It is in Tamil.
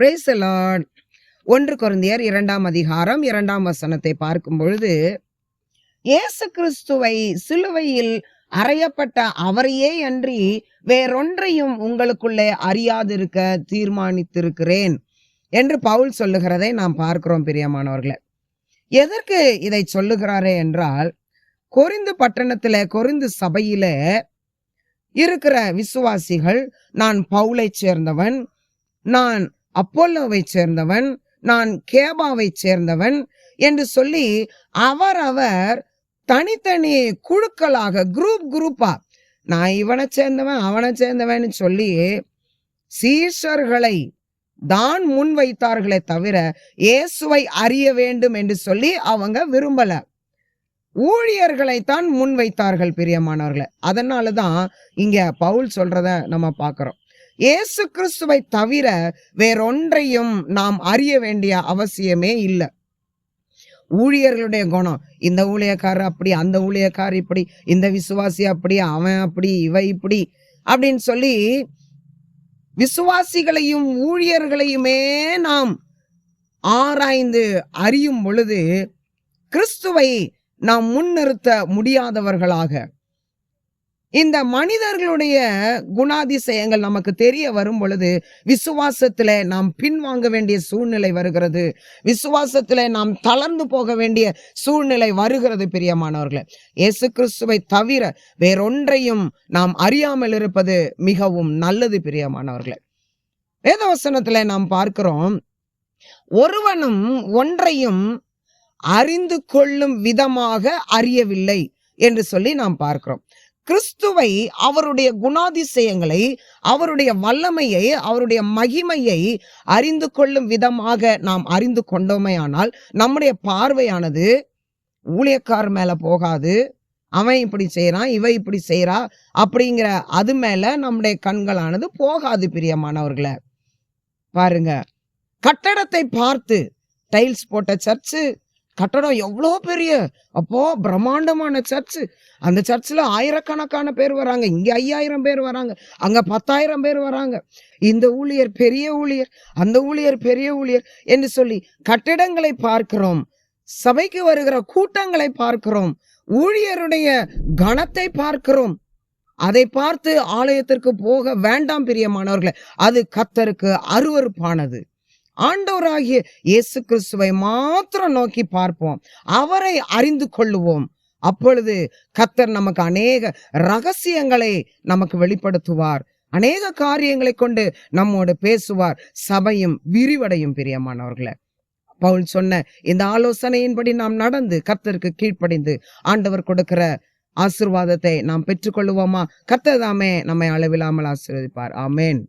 Praise the Lord. 1 கொரிந்தியர் 2ஆம் அதிகாரம் 2ஆம் வசனத்தை பார்க்கும் பொழுது, இயேசு கிறிஸ்துவை சிலுவையில் அறையப்பட்ட அவரையே அன்றி வேறொன்றையும் உங்களுக்குள்ளே அறியாதிருக்க தீர்மானித்திருக்கிறேன் என்று பவுல் சொல்லுகிறதை நாம் பார்க்கிறோம். பிரியமானவர்களே, எதற்கு இதை சொல்லுகிறாரே என்றால், கொரிந்து பட்டணத்தில, கொரிந்து சபையில இருக்கிற விசுவாசிகள், நான் பவுலை சேர்ந்தவன், நான் அப்போலோவை சேர்ந்தவன், நான் கேபாவை சேர்ந்தவன் என்று சொல்லி அவரவர் தனித்தனி குழுக்களாக, குரூப்பா, நான் இவனை சேர்ந்தவன் அவனை சேர்ந்தவன் சொல்லி சீஷர்களை தான் முன் வைத்தார்களே தவிர இயேசுவை அறிய வேண்டும் என்று சொல்லி அவங்க விரும்பல. ஊழியர்களைத்தான் முன் வைத்தார்கள். பிரியமானவர்களே, அதனாலதான் இங்க பவுல் சொல்றத நம்ம பார்க்கிறோம். இயேசு கிறிஸ்துவை தவிர வேறொன்றையும் நாம் அறிய வேண்டிய அவசியமே இல்லை. ஊழியர்களுடைய குணம், இந்த ஊழியக்காரர் அப்படி, அந்த ஊழியக்காரர் இப்படி, இந்த விசுவாசி அப்படி, அவன் அப்படி, இவ இப்படி அப்படின்னு சொல்லி விசுவாசிகளையும் ஊழியர்களையுமே நாம் ஆராய்ந்து அறியும் பொழுது கிறிஸ்துவை நாம் முன்னிறுத்த முடியாதவர்களாக, இந்த மனிதர்களுடைய குணாதிசயங்கள் நமக்கு தெரிய வரும் பொழுது விசுவாசத்துல நாம் பின்வாங்க வேண்டிய சூழ்நிலை வருகிறது. விசுவாசத்துல நாம் தளர்ந்து போக வேண்டிய சூழ்நிலை வருகிறது. பிரியமானவர்களே, இயேசு கிறிஸ்துவை தவிர வேறொன்றையும் நாம் அறியாமல் இருப்பது மிகவும் நல்லது. பிரியமானவர்களே, வேதவசனத்துல நாம் பார்க்கிறோம், ஒருவனும் ஒன்றையும் அறிந்து கொள்ளும் விதமாக அறியவில்லை என்று சொல்லி நாம் பார்க்கிறோம். கிறிஸ்துவை, அவருடைய குணாதிசயங்களை, அவருடைய வல்லமையை, அவருடைய மகிமையை அறிந்து கொள்ளும் விதமாக நாம் அறிந்து கொண்டோமேயானால் நம்முடைய பார்வையானது ஊழியக்கார மேல போகாது. அவன் இப்படி செய்யறான், இவ இப்படி செய்யறா அப்படிங்கிற அது மேல நம்முடைய கண்களானது போகாது. பிரியமானவர்களே, பாருங்க, கட்டடத்தை பார்த்து, டைல்ஸ் போட்ட சர்ச்சு, கட்டடம் எவ்வளோ பெரிய, அப்போ பிரம்மாண்டமான சர்ச்சு, அந்த சர்ச்சில் ஆயிரக்கணக்கான பேர் வராங்க, இங்க 5000 பேர் வராங்க, அங்க 10,000 பேர் வராங்க, இந்த ஊழியர் பெரிய ஊழியர், அந்த ஊழியர் பெரிய ஊழியர் என்று சொல்லி கட்டிடங்களை பார்க்கிறோம், சபைக்கு வருகிற கூட்டங்களை பார்க்கிறோம், ஊழியருடைய கணத்தை பார்க்கிறோம். அதை பார்த்து ஆலயத்திற்கு போக வேண்டாம் பிரியமானவர்களே, அது கர்த்தருக்கு அருவருப்பானது. ஆண்டவராகிய இயேசு கிறிஸ்துவை மாத்திரம் நோக்கி பார்ப்போம், அவரை அறிந்து கொள்ளுவோம். அப்பொழுது கர்த்தர் நமக்கு அநேக ரகசியங்களை நமக்கு வெளிப்படுத்துவார், அநேக காரியங்களை கொண்டு நம்மோடு பேசுவார், சபையும் விரிவடையும். பிரியமானவர்களே, பவுல் சொன்ன இந்த ஆலோசனையின்படி நாம் நடந்து கர்த்தருக்கு கீழ்ப்படிந்து ஆண்டவர் கொடுக்கிற ஆசீர்வாதத்தை நாம் பெற்றுக்கொள்ளுவோமா? கர்த்தர் தாமே நம்மை அளவில்லாமல் ஆசீர்வதிப்பார். ஆமென்.